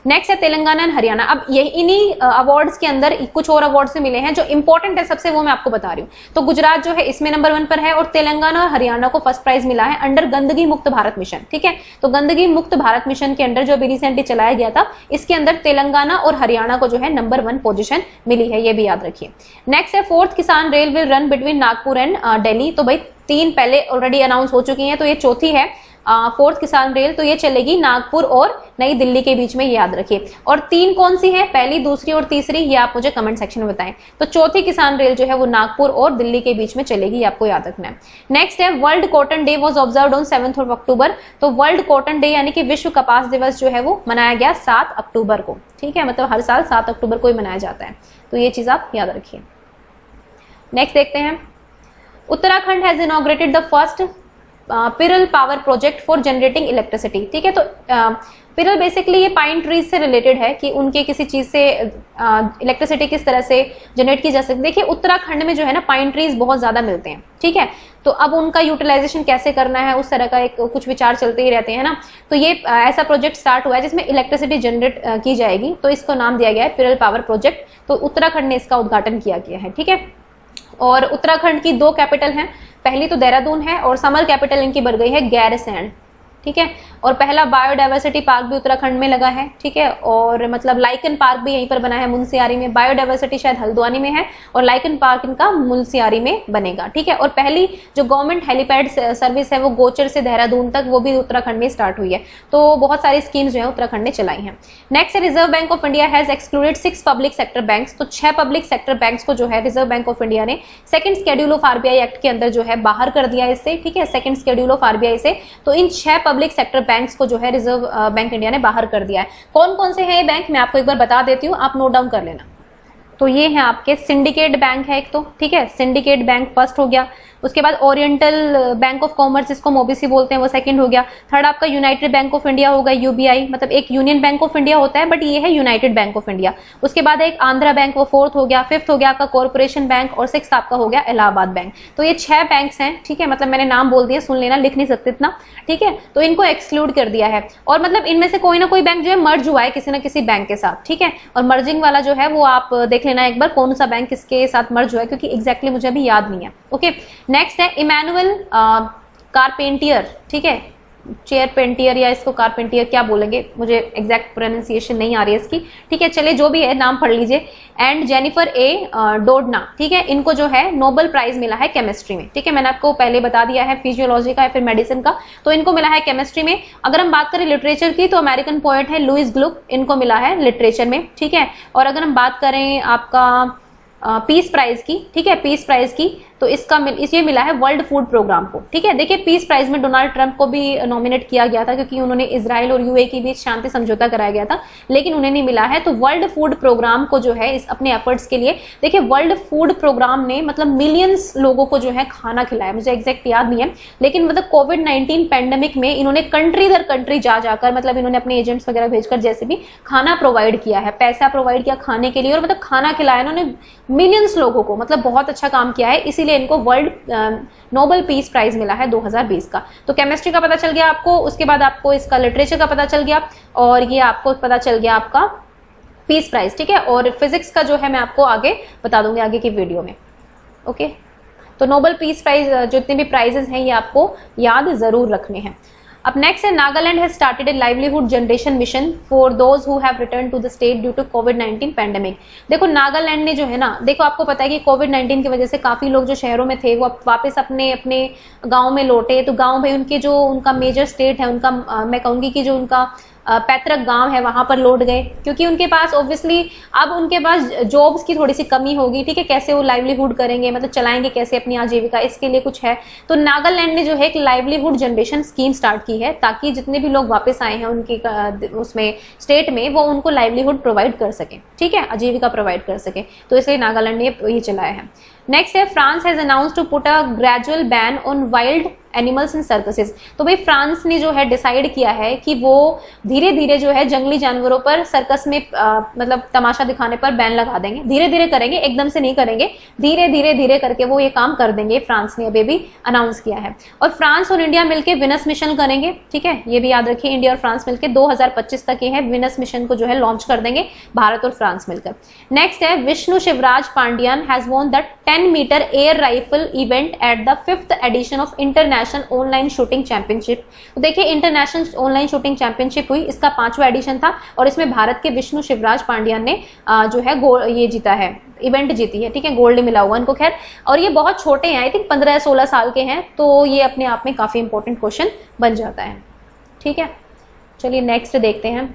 नेक्स्ट है तेलंगाना एंड हरियाणा। अब ये इन्हीं अवार्ड्स के अंदर कुछ और अवार्ड्स मिले हैं जो इंपॉर्टेंट है सबसे, वो मैं आपको बता रही हूँ। तो गुजरात जो है इसमें नंबर 1 पर है, और तेलंगाना और हरियाणा को फर्स्ट प्राइज मिला है अंडर गंदगी मुक्त भारत मिशन, ठीक है। तो गंदगी मुक्त भारत मिशन के अंडर जो अभी रिसेंटली चलाया गया था, इसके अंदर तेलंगाना और हरियाणा को जो है नंबर 1 पोजीशन मिली है, ये भी याद रखिए। नेक्स्ट है, 4th किसान rail will run between Nagpur and Delhi. तो भाई 3 पहले ऑलरेडी अनाउंस हो चुकी है, तो ये चौथी है 4th किसान रेल, तो ये चलेगी नागपुर और नई दिल्ली के बीच में, ये याद रखिए। और 3 कौन सी है, पहली, दूसरी और तीसरी, ये आप मुझे कमेंट सेक्शन में बताएं। तो चौथी किसान रेल जो है वो नागपुर और दिल्ली के बीच में चलेगी, ये आपको याद रखना है। नेक्स्ट है, world cotton day was observed on 7th अक्टूबर। तो वर्ल्ड कॉटन डे यानी कि विश्व कपास दिवस जो है वो मनाया गया 7 अक्टूबर को, ठीक है। मतलब हर साल 7 अक्टूबर को ही मनाया जाता है, तो ये चीज आप याद रखिए। नेक्स्ट देखते हैं, Uttarakhand has inaugurated the first pearl power project for generating electricity, ठीक है। तो पिरल बेसिकली ये पाइन ट्रीज से रिलेटेड है कि उनके किसी चीज से इलेक्ट्रिसिटी किस तरह से जनरेट की जा सकती है। देखिए उत्तराखंड में जो है ना पाइन ट्रीज बहुत ज्यादा मिलते हैं, ठीक है। तो अब उनका यूटिलाइजेशन कैसे करना है, उस तरह का एक कुछ विचार चलते ही रहते हैं ना। तो ये ऐसा प्रोजेक्ट स्टार्ट हुआ है जिसमें इलेक्ट्रिसिटी जनरेट की जाएगी, तो इसको नाम दिया गया है पिरल पावर प्रोजेक्ट। तो उत्तराखंड ने इसका उद्घाटन किया गया है, ठीक है। और उत्तराखंड की 2 कैपिटल हैं, पहली तो देहरादून है और समर कैपिटल इनकी बढ़ गई है गैरसैंण, ठीक है। और पहला बायोडाइवर्सिटी पार्क भी उत्तराखंड में लगा है, ठीक है। और मतलब लाइकन पार्क भी यहीं पर बना है मुनस्यारी में। बायोडाइवर्सिटी शायद हल्द्वानी में है और लाइकन पार्क इनका मुनस्यारी में बनेगा, ठीक है। और पहली जो गवर्नमेंट हेलीपैड सर्विस है वो गोचर से देहरादून तक, वो भी उत्तराखंड में स्टार्ट हुई है। तो बहुत सारी स्कीम्स जो है उत्तराखंड ने चलाई हैं। नेक्स्ट है, reserve bank of India has excluded 6 public sector banks. तो 6 पब्लिक सेक्टर बैंक्स को जो है रिजर्व बैंक ऑफ इंडिया ने 2nd schedule of RBI act के अंदर जो है बाहर कर दिया इससे, ठीक है, 2nd शेड्यूल ऑफ आरबीआई से। तो इन 6 पब्लिक सेक्टर बैंक्स को जो है रिजर्व बैंक इंडिया ने बाहर कर दिया है। कौन कौन से हैं ये बैंक, मैं आपको एक बार बता देती हूँ, आप नोट डाउन कर लेना। तो ये है आपके सिंडिकेट बैंक है एक तो, ठीक है, सिंडिकेट बैंक फर्स्ट हो गया। उसके बाद ओरिएंटल बैंक ऑफ कॉमर्स जिसको ओबीसी बोलते हैं वो सेकंड हो गया। थर्ड आपका यूनाइटेड बैंक ऑफ इंडिया होगा, यूबीआई, मतलब एक यूनियन बैंक ऑफ इंडिया होता है बट ये है यूनाइटेड बैंक ऑफ इंडिया। उसके बाद एक आंध्रा बैंक, वो 4th हो गया। 5th हो गया आपका कॉर्पोरेशन बैंक और 6th आपका हो गया इलाहाबाद बैंक। तो ये 6 बैंक्स हैं, ठीक है, मतलब मैंने नाम बोल दिया, सुन लेना, लिख नहीं सकते इतना, ठीक है। तो इनको एक्सक्लूड कर दिया है और मतलब इनमें से कोई ना कोई बैंक जो है मर्ज हुआ है किसी ना किसी बैंक के साथ, ठीक है। और मर्जिंग वाला जो है वो आप देख लेना एक बार कौन सा बैंक किसके साथ मर्ज हुआ है, क्योंकि एग्जैक्टली मुझे अभी याद नहीं है, ओके। नेक्स्ट है इमैनुअल कारपेंटियर, ठीक है, चेयर पेंटियर या इसको कारपेंटियर क्या बोलेंगे, मुझे एग्जैक्ट प्रोनाउंसिएशन नहीं आ रही है इसकी, ठीक है, चलिए जो भी है नाम पढ़ लीजिए। एंड जेनिफर ए डोडना, ठीक है, इनको जो है नोबेल प्राइज मिला है केमिस्ट्री में, ठीक है। मैंने आपको पहले बता दिया है फिजियोलॉजी का या फिर मेडिसिन का, तो इनको मिला है केमिस्ट्री में। अगर हम बात करें लिटरेचर की तो अमेरिकन पोएट है लुइस ग्लुक, इनको मिला है लिटरेचर में, ठीक है। और अगर हम बात करें आपका पीस प्राइज की, ठीक है, पीस प्राइज की, तो इसलिए मिला है वर्ल्ड फूड प्रोग्राम को, ठीक है। देखिए पीस प्राइज में डोनाल्ड ट्रंप को भी नॉमिनेट किया गया था क्योंकि उन्होंने इजराइल और यूए के बीच शांति समझौता कराया गया था, लेकिन उन्हें नहीं मिला है। तो वर्ल्ड फूड प्रोग्राम को जो है इस अपने एफर्ट्स के लिए, देखिए वर्ल्ड फूड प्रोग्राम ने मतलब मिलियंस लोगों को जो है खाना खिलाया, मुझे एग्जैक्ट याद नहीं है, लेकिन मतलब कोविड-19 पैंडेमिक में इन्होंने कंट्री दर कंट्री जा जाकर, मतलब इन्होंने अपने एजेंट्स वगैरह भेजकर जैसे भी खाना प्रोवाइड किया है, पैसा प्रोवाइड किया खाने के लिए और मतलब खाना खिलाया इन्होंने मिलियंस लोगों को, मतलब बहुत अच्छा काम किया है। इसीलिए इसलिए इनको वर्ल्ड नोबेल पीस प्राइज मिला है 2020 का। तो केमिस्ट्री का पता चल गया आपको, उसके बाद आपको इसका लिटरेचर का पता चल गया, और ये आपको पता चल गया आपका पीस प्राइज, ठीक है। और फिजिक्स का जो है मैं आपको आगे बता दूंगी आगे की वीडियो में, ओके। तो नोबेल पीस प्राइज जितने भी प्राइजेस हैं ये आपको याद जरूर रखने हैं। अब नेक्स्ट है, Nagaland has started a livelihood generation mission for those who have return to the state due to कोविड-19 पैंडेमिक। देखो नागालैंड ने जो है ना, देखो आपको पता है कि कोविड-19 की वजह से काफी लोग जो शहरों में थे वो अब वापस अपने अपने गांव में लौटे। तो गांव में उनके जो उनका मेजर स्टेट है, उनका मैं कहूंगी कि जो उनका पैतृक गांव है वहां पर लौट गए, क्योंकि उनके पास ऑब्वियसली अब उनके पास जॉब्स की थोड़ी सी कमी होगी, ठीक है। कैसे वो लाइवलीहुड करेंगे, मतलब चलाएंगे कैसे अपनी आजीविका, इसके लिए कुछ है। तो नागालैंड ने जो है एक लाइवलीहुड जनरेशन स्कीम स्टार्ट की है, ताकि जितने भी लोग वापस आए हैं उनकी उसमें स्टेट में, वो उनको लाइवलीहुड प्रोवाइड कर सके, ठीक है, आजीविका प्रोवाइड कर सके। तो इसलिए नागालैंड ने ये चलाया है। नेक्स्ट है, France has announced to put a gradual ban on wild animals in circuses. तो भाई फ्रांस ने जो है डिसाइड किया है कि वो धीरे धीरे जो है जंगली जानवरों पर सर्कस में मतलब तमाशा दिखाने पर बैन लगा देंगे। धीरे धीरे करेंगे, एकदम से नहीं करेंगे, धीरे धीरे धीरे करके वो ये काम कर देंगे। फ्रांस ने अभी भी अनाउंस किया है। और फ्रांस और इंडिया मिलकर विनस मिशन करेंगे, ठीक है, ये भी याद रखिए। इंडिया और फ्रांस मिलकर 2025 तक ये है विनस मिशन को जो है लॉन्च कर देंगे, भारत और फ्रांस मिलकर। नेक्स्ट है, Vishnu Shivraj Pandian has won the 10 metre air rifle event at the 5th edition of international online shooting championship. तो देखिए इंटरनेशनल ऑनलाइन शूटिंग चैंपियनशिप हुई, इसका 5वां एडिशन था, और इसमें भारत के विष्णु शिवराज पांडियन ने जो है ये जीता है, इवेंट जीती है, ठीक है, गोल्ड मिला हुआ इनको। खैर, और ये बहुत छोटे हैं, आई थिंक 15-16 साल के हैं, तो ये अपने आप में काफी इंपॉर्टेंट क्वेश्चन बन जाता है, ठीक है। चलिए नेक्स्ट देखते हैं।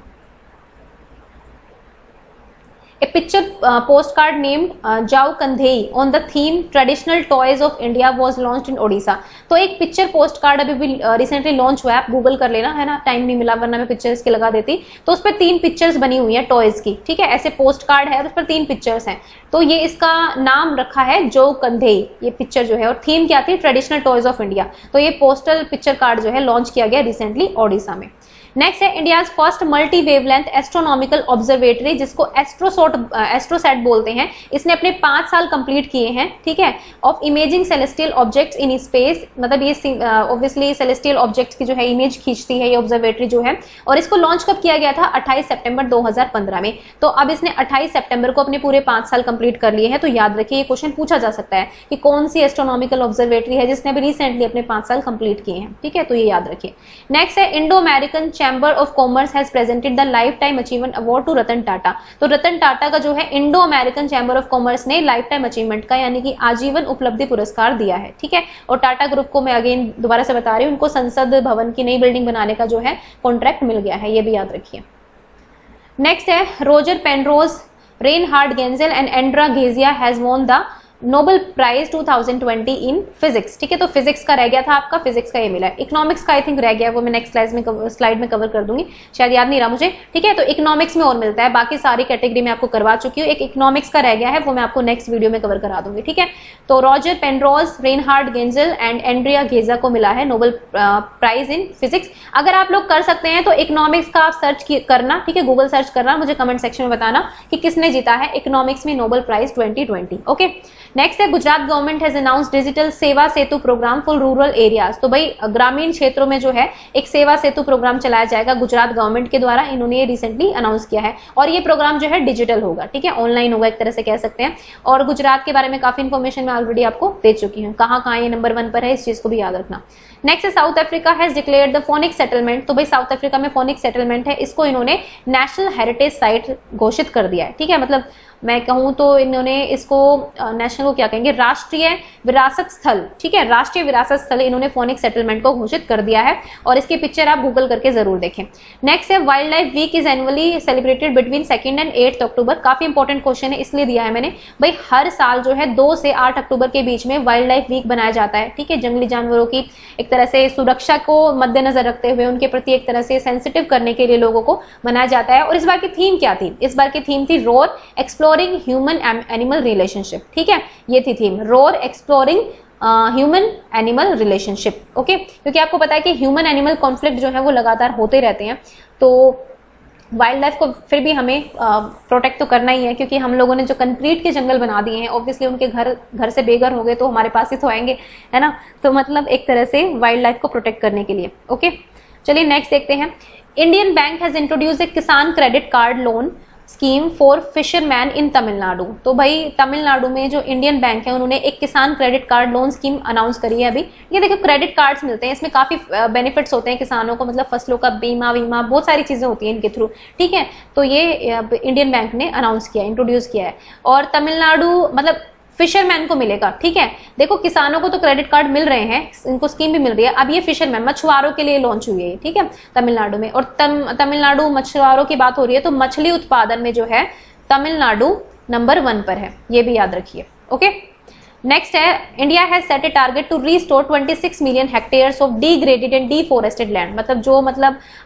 A picture postcard named जाओ कंधेई on the theme traditional toys of India was launched in Odisha। तो एक पिक्चर पोस्ट कार्ड अभी भी रिसेंटली लॉन्च हुआ है, आप गूगल कर लेना, है ना, टाइम नहीं मिला वरना मैं पिक्चर इसके लगा देती। तो उस पर 3 पिक्चर्स बनी हुई है टॉयज की, ठीक है, ऐसे पोस्ट कार्ड है और उस पर 3 पिक्चर्स हैं। तो ये इसका नाम रखा है जो कंधेई, ये पिक्चर जो है, और थीम क्या थी, ट्रेडिशनल टॉयज ऑफ इंडिया। तो ये पोस्टल पिक्चर कार्ड जो है लॉन्च किया गया रिसेंटली ओडिशा में। नेक्स्ट है, India first multi wavelength astronomical observatory, जिसको एस्ट्रोसैट बोलते हैं। इसने अपने 5 साल कंप्लीट किए हैं, ठीक है, of imaging celestial objects in space. मतलब ये ऑब्वियसली सेलेस्टियल ऑब्जेक्ट्स की जो है इमेज खींचती है ये ऑब्जर्वेटरी जो है। और इसको लॉन्च कब किया गया था, 28 सितंबर 2015 में। तो अब इसने 28 सितंबर को अपने पूरे 5 साल कंप्लीट कर लिए हैं। तो याद रखिए, ये क्वेश्चन पूछा जा सकता है कि कौन सी एस्ट्रोनॉमिकल ऑब्जर्वेटरी है जिसने अभी रिसेंटली अपने 5 साल कंप्लीट किए हैं, ठीक है, तो ये याद रखिए। नेक्स्ट है, Indo American chamber of commerce has presented the life time achievement award to Ratan Tata. तो रतन टाटा का जो है Indo American chamber of commerce ने लाइफ टाइम अचीवमेंट का यानी कि आजीवन उपलब्धि पुरस्कार दिया है, ठीक है। और टाटा ग्रुप को मैं अगेन दोबारा से बता रही हूँ, उनको संसद भवन की नई बिल्डिंग बनाने का जो है कॉन्ट्रैक्ट मिल गया है, ये भी याद रखिए। नेक्स्ट है, Roger Penrose, Reinhard Genzel and Andrea Ghez has won the Nobel prize 2020 in physics, ठीक है। तो फिजिक्स का रह गया था आपका, फिजिक्स का ये मिला है। इकोनॉमिक्स का आई थिंक रह गया, वो मैं नेक्स्ट स्लाइड में कवर कर दूंगी, शायद याद नहीं रहा मुझे, ठीक है। तो इकोनॉमिक्स में और मिलता है, बाकी सारी कैटेगरी में आपको करवा चुकी हूँ, एक इकोनॉमिक्स का रह गया है, वो मैं आपको नेक्स्ट वीडियो में कवर करा दूंगी, ठीक है। तो Roger Penrose, Reinhard Genzel and Andrea Ghez को मिला है नोबेल प्राइज इन फिजिक्स। अगर आप लोग कर सकते हैं तो इकोनॉमिक्स का आप सर्च करना, ठीक है, गूगल सर्च करना, मुझे कमेंट सेक्शन में बताना कि किसने जीता है इकोनॉमिक्स में नोबेल प्राइज 2020, ओके। नेक्स्ट है, Gujarat government has announced digital सेवा सेतु प्रोग्राम फॉर रूरल एरियाज। तो भाई ग्रामीण क्षेत्रों में जो है एक सेवा सेतु प्रोग्राम चलाया जाएगा गुजरात गवर्नमेंट के द्वारा, इन्होंने ये रिसेंटली अनाउंस किया है। और ये प्रोग्राम जो है डिजिटल होगा, ठीक है, ऑनलाइन होगा, एक तरह से कह सकते हैं। और गुजरात के बारे में काफी इन्फॉर्मेशन मैं ऑलरेडी आपको दे चुकी हूँ, कहाँ कहाँ ये नंबर 1 पर है, इस चीज को भी याद रखना। नेक्स्ट है, south Africa has declared the phonic settlement. तो भाई साउथ अफ्रीका में फोनिक सेटलमेंट है, इसको इन्होंने नेशनल हेरिटेज साइट घोषित कर दिया है, ठीक है। मतलब मैं कहूं तो इन्होंने इसको नेशनल को क्या कहेंगे, राष्ट्रीय विरासत स्थल, ठीक है, राष्ट्रीय विरासत स्थल इन्होंने फोनिक सेटलमेंट को घोषित कर दिया है। और इसकी पिक्चर आप गूगल करके जरूर देखें। नेक्स्ट है, wildlife week is annually celebrated between 2 and 8 October. काफी इंपॉर्टेंट क्वेश्चन है, इसलिए दिया है मैंने। भाई हर साल जो है 2 से 8 अक्टूबर के बीच में वाइल्ड लाइफ वीक बनाया जाता है, ठीक है। जंगली जानवरों की एक तरह से सुरक्षा को मद्देनजर रखते हुए उनके प्रति एक तरह से सेंसिटिव करने के लिए लोगों को मनाया जाता है। और इस बार की थीम क्या थी, इस बार की थीम थी roar exploring human animal relationship, ठीक है, ये थी theme, roar exploring human animal relationship, okay. क्योंकि आपको पता है कि ह्यूमन एनिमल कॉन्फ्लिक्ट जो है वो लगातार होते रहते हैं। तो वाइल्ड लाइफ को फिर भी हमें प्रोटेक्ट तो करना ही है, क्योंकि हम लोगों ने जो कंक्रीट के जंगल बना दिए हैं, ऑब्वियसली उनके घर से बेघर हो गए तो हमारे पास ही तो आएंगे, है ना। तो मतलब एक तरह से वाइल्ड लाइफ को प्रोटेक्ट करने के लिए। ओके, चलिए नेक्स्ट देखते हैं। इंडियन बैंक हैज इंट्रोड्यूस ए किसान credit card loan scheme for fisherman इन तमिलनाडु। तो भाई तमिलनाडु में जो इंडियन बैंक है उन्होंने एक किसान credit card loan scheme announce करी है अभी। ये देखो क्रेडिट कार्ड्स मिलते हैं, इसमें काफी बेनिफिट्स होते हैं किसानों को, मतलब फसलों का बीमा वीमा बहुत सारी चीजें होती हैं इनके थ्रू, ठीक है। तो ये इंडियन बैंक ने अनाउंस किया, इंट्रोड्यूस किया है। और तमिलनाडु मतलब फिशरमैन को मिलेगा, ठीक है। देखो किसानों को तो क्रेडिट कार्ड मिल रहे हैं, इनको स्कीम भी मिल रही है, अब ये फिशरमैन मछुआरों के लिए लॉन्च हुई है, ठीक है, तमिलनाडु में। और तमिलनाडु मछुआरों की बात हो रही है तो मछली उत्पादन में जो है तमिलनाडु नंबर 1 पर है, ये भी याद रखिए। ओके, नेक्स्ट है, India has set a target to restore 26 million hectares of degraded and deforested land. मतलब जो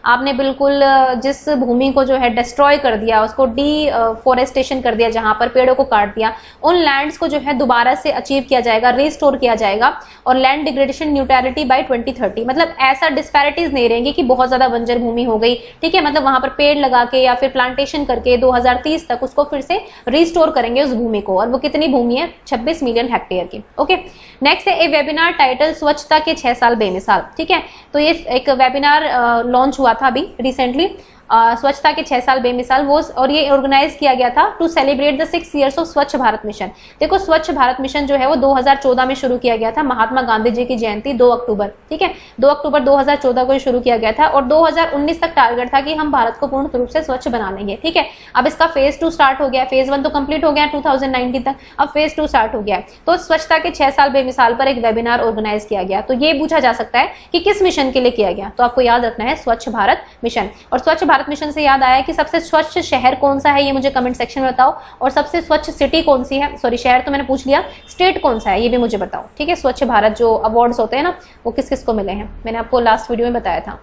आपने बिल्कुल जिस भूमि को जो है डिस्ट्रॉय कर दिया, उसको डीफॉरेस्टेशन कर दिया, जहां पर पेड़ों को काट दिया, उन लैंड्स को जो है दोबारा से अचीव किया जाएगा, रीस्टोर किया जाएगा। और लैंड डिग्रेडेशन न्यूट्रलिटी बाय 2030, मतलब ऐसा डिस्पैरिटीज नहीं रहेंगी कि बहुत ज्यादा बंजर भूमि हो गई, ठीक है। मतलब वहां पर पेड़ लगा के या फिर प्लांटेशन करके 2030 तक उसको फिर से रिस्टोर करेंगे उस भूमि को। और वो कितनी भूमि है? 26 मिलियन हेक्टेयर की। ओके, नेक्स्ट है ए वेबिनार टाइटल स्वच्छता के 6 साल बेमिसाल, ठीक है। तो ये एक वेबिनार लॉन्च हुआ था अभी रिसेंटली, स्वच्छता के 6 साल बेमिसाल वो, और ये ऑर्गेनाइज किया गया था to celebrate the 6 years of Swachh Bharat mission. देखो स्वच्छ भारत मिशन जो है वो 2014 में शुरू किया गया था, महात्मा गांधी जी की जयंती 2 अक्टूबर, ठीक है, 2 अक्टूबर 2014 को शुरू किया गया था। और 2019 तक टारगेट था कि हम भारत को पूर्ण रूप से स्वच्छ बना लेंगे, ठीक है। अब इसका फेज 2 स्टार्ट हो गया, फेज 1 तो कंप्लीट हो गया 2019 तक, अब फेज 2 स्टार्ट हो गया है। तो स्वच्छता के 6 साल बेमिसाल पर एक वेबिनार ऑर्गेनाइज किया गया। तो ये पूछा जा सकता है कि किस मिशन के लिए किया गया, तो आपको याद रखना है स्वच्छ भारत मिशन। और स्वच्छ भारत मिशन से याद आया कि सबसे स्वच्छ शहर कौन सा है, ये मुझे कमेंट सेक्शन में बताओ। और सबसे स्वच्छ सिटी कौन सी है, सॉरी शहर तो मैंने पूछ लिया, स्टेट कौन सा है ये भी मुझे बताओ, ठीक है। स्वच्छ भारत जो अवार्ड्स होते हैं ना, वो किस किस को मिले हैं, मैंने आपको लास्ट वीडियो में बताया था।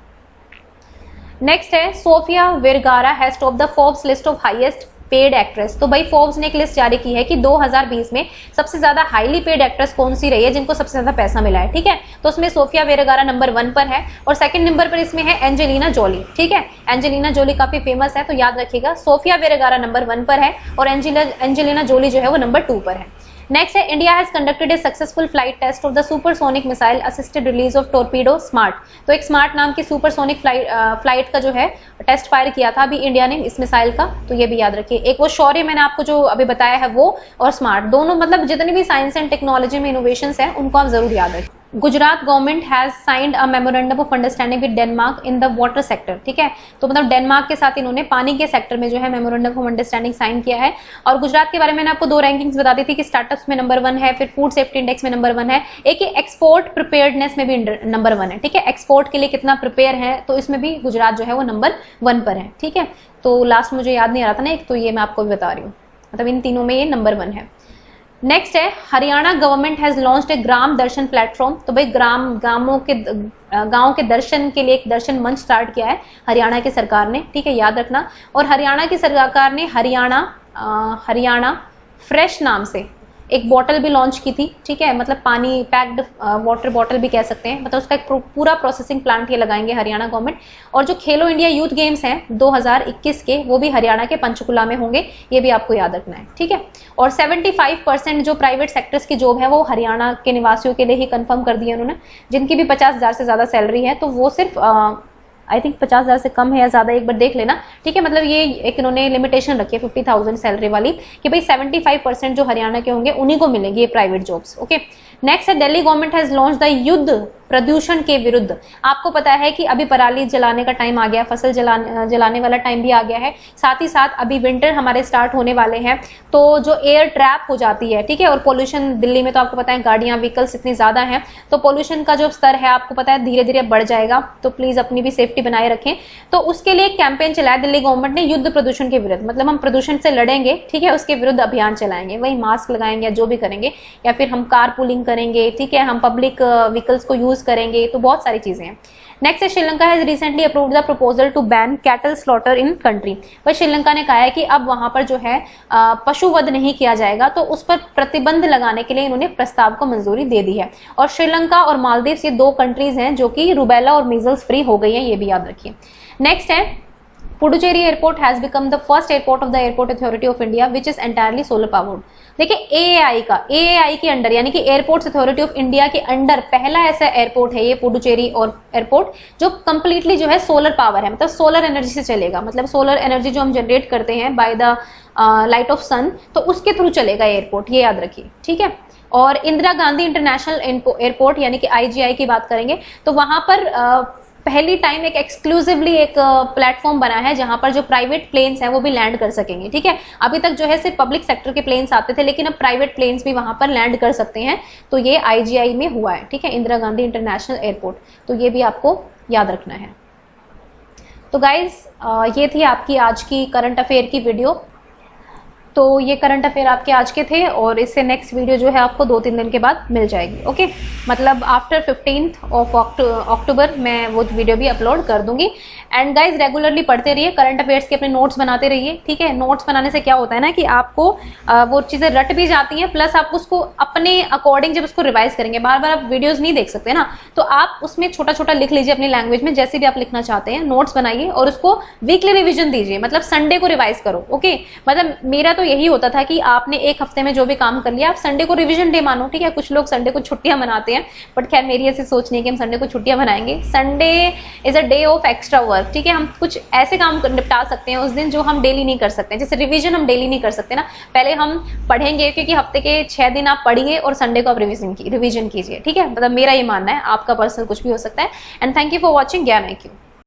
नेक्स्ट है, Sofia Vergara has top the Forbes list of highest paid actress. तो भाई फोर्ब्स ने एक लिस्ट जारी की है कि 2020 में सबसे ज्यादा हाईली पेड एक्ट्रेस कौन सी रही है, जिनको सबसे ज्यादा पैसा मिला है, ठीक है। तो उसमें सोफिया वेरगारा नंबर 1 पर है, और सेकंड नंबर पर इसमें है एंजेलिना जोली, ठीक है। एंजेलिना जोली काफी फेमस है, तो याद रखिएगा सोफिया वेरगारा नंबर 1 पर है और एंजेलिना जोली जो है वो नंबर 2 पर है। नेक्स्ट है, India has conducted a successful flight test of the supersonic missile assisted release of torpedo smart. तो एक स्मार्ट नाम की सुपरसोनिक फ्लाइट का जो है टेस्ट फायर किया था अभी इंडिया ने इस मिसाइल का, तो ये भी याद रखिए। एक वो शौर्य मैंने आपको जो अभी बताया है वो, और स्मार्ट, दोनों मतलब जितनी भी साइंस एंड टेक्नोलॉजी में इनोवेशंस हैं उनको आप जरूर याद रखें। Gujarat government has signed a memorandum of understanding with Denmark in the water sector, ठीक है। तो मतलब डेनमार्क के साथ इन्होंने पानी के सेक्टर में जो है मेमोरेंडम ऑफ अंडरस्टैंडिंग साइन किया है। और गुजरात के बारे में मैंने आपको 2 रैंकिंग्स बता दी थी कि स्टार्टअप्स में नंबर 1 है, फिर फूड सेफ्टी इंडेक्स में नंबर 1 है, एक एक्सपोर्ट प्रिपेयर्डनेस में भी नंबर 1 है, ठीक है। एक्सपोर्ट के लिए कितना प्रिपेयर है, तो इसमें भी गुजरात जो है वो नंबर 1 पर है, ठीक है। तो लास्ट मुझे याद नहीं आ रहा था ना एक, तो ये मैं आपको भी बता रही हूँ, मतलब इन तीनों में ये नंबर 1 है। नेक्स्ट है, Haryana government has launched A gram Darshan platform. तो भाई गांव के दर्शन के लिए एक दर्शन मंच स्टार्ट किया है हरियाणा की सरकार ने, ठीक है, याद रखना। और हरियाणा की सरकार ने हरियाणा फ्रेश नाम से एक बॉटल भी लॉन्च की थी, ठीक है, मतलब पानी पैक्ड वाटर बॉटल भी कह सकते हैं, मतलब उसका एक पूरा प्रोसेसिंग प्लांट ये लगाएंगे हरियाणा गवर्नमेंट। और जो खेलो इंडिया यूथ गेम्स हैं 2021 के, वो भी हरियाणा के पंचकुला में होंगे, ये भी आपको याद रखना है, ठीक है। और 75% जो प्राइवेट सेक्टर्स की जॉब है वो हरियाणा के निवासियों के लिए ही कंफर्म कर दी है उन्होंने, जिनकी भी 50,000 से ज्यादा सैलरी है, तो वो सिर्फ आई थिंक 50,000 से कम है या ज्यादा, एक बार देख लेना, ठीक है। मतलब ये एक इन्होंने लिमिटेशन रखी है 50,000 सैलरी वाली, कि भाई 75% जो हरियाणा के होंगे उन्हीं को मिलेंगी ये प्राइवेट जॉब्स। ओके, नेक्स्ट है, Delhi government has launch the युद्ध प्रदूषण के विरुद्ध। आपको पता है कि अभी पराली जलाने का टाइम आ गया, फसल जलाने वाला टाइम भी आ गया है, साथ ही साथ अभी विंटर हमारे स्टार्ट होने वाले हैं, तो जो एयर ट्रैप हो जाती है, ठीक है। और पोल्यूशन दिल्ली में तो आपको पता है गाड़ियां व्हीकल्स इतनी ज्यादा हैं, तो पोल्यूशन का जो स्तर है आपको पता है धीरे धीरे बढ़ जाएगा, तो प्लीज अपनी भी सेफ्टी बनाए रखें। तो उसके लिए एक कैंपेन चलाया दिल्ली गवर्नमेंट ने, युद्ध प्रदूषण के विरुद्ध, मतलब हम प्रदूषण से लड़ेंगे, ठीक है, उसके विरुद्ध अभियान चलाएंगे, वही मास्क लगाएंगे या जो भी करेंगे, या फिर हम कार पुलिंग करेंगे, ठीक है, हम पब्लिक व्हीकल्स को यूज करेंगे, तो बहुत सारी चीजें हैं। नेक्स्ट है, Sri Lanka has recently approved the proposal to ban cattle slaughter in country. वह श्रीलंका ने कहा है कि अब वहां पर जो है पशुवध नहीं किया जाएगा, तो उस पर प्रतिबंध लगाने के लिए इन्होंने प्रस्ताव को मंजूरी दे दी है। और श्रीलंका और मालदीव्स ये 2 कंट्रीज हैं जो कि रूबेला और मीजल्स फ्री हो गई है, ये भी याद रखिए। नेक्स्ट है, Puducherry airport has become the first airport of the airport authority of India which is entirely solar powered. देखिए एएआई के अंडर यानी कि एयरपोर्ट्स अथॉरिटी ऑफ इंडिया के अंडर पहला ऐसा एयरपोर्ट है ये पुडुचेरी और एयरपोर्ट जो कंप्लीटली जो है सोलर पावर है, मतलब सोलर एनर्जी से चलेगा, मतलब सोलर एनर्जी जो हम जनरेट करते हैं बाय द लाइट ऑफ सन, तो उसके थ्रू चलेगा एयरपोर्ट, ये याद रखिए, ठीक है। और इंदिरा गांधी इंटरनेशनल एयरपोर्ट यानी कि आईजीआई की बात करेंगे तो वहां पर पहली टाइम एक एक्सक्लूसिवली एक प्लेटफॉर्म बना है जहां पर जो प्राइवेट प्लेन्स हैं वो भी लैंड कर सकेंगे, ठीक है। अभी तक जो है सिर्फ पब्लिक सेक्टर के प्लेन्स आते थे, लेकिन अब प्राइवेट प्लेन्स भी वहां पर लैंड कर सकते हैं, तो ये आईजीआई में हुआ है, ठीक है, इंदिरा गांधी इंटरनेशनल एयरपोर्ट, तो ये भी आपको याद रखना है। तो गाइज ये थी आपकी आज की करंट अफेयर की वीडियो। तो ये करंट अफेयर आपके आज के थे और इससे नेक्स्ट वीडियो जो है आपको 2-3 दिन के बाद मिल जाएगी, ओके। मतलब आफ्टर 15th ऑफ अक्टूबर मैं वो वीडियो भी अपलोड कर दूंगी। एंड गाइज रेगुलरली पढ़ते रहिए, करंट अफेयर्स के अपने नोट्स बनाते रहिए, ठीक है। नोट्स बनाने से क्या होता है ना कि आपको वो चीज़ें रट भी जाती हैं, प्लस आप उसको अपने अकॉर्डिंग जब उसको रिवाइज करेंगे, बार बार आप वीडियोज़ नहीं देख सकते ना, तो आप उसमें छोटा छोटा लिख लीजिए अपनी लैंग्वेज में, जैसे भी आप लिखना चाहते हैं नोट्स बनाइए और उसको वीकली रिविजन दीजिए, मतलब संडे को रिवाइज करो, ओके। मतलब मेरा तो यही होता था कि आपने एक हफ्ते में जो भी काम कर लिया आप संडे को रिवीजन डे मानो, ठीक है। कुछ लोग संडे को छुट्टियां मनाते हैं, बट खैर मेरी ऐसी सोच नहीं कि हम संडे को छुट्टियां मनाएंगे। Sunday is a day of extra work, ठीक है। हम कुछ ऐसे काम निपटा सकते हैं उस दिन जो हम डेली नहीं कर सकते, जैसे रिवीजन हम डेली नहीं कर सकते ना, पहले हम पढ़ेंगे क्योंकि हफ्ते के 6 दिन आप पढ़िए और संडे को आप रिवीजन कीजिए, ठीक है। मतलब मेरा ये मानना है, आपका पर्सनल कुछ भी हो सकता है। And thank you for watching ज्ञान IQ।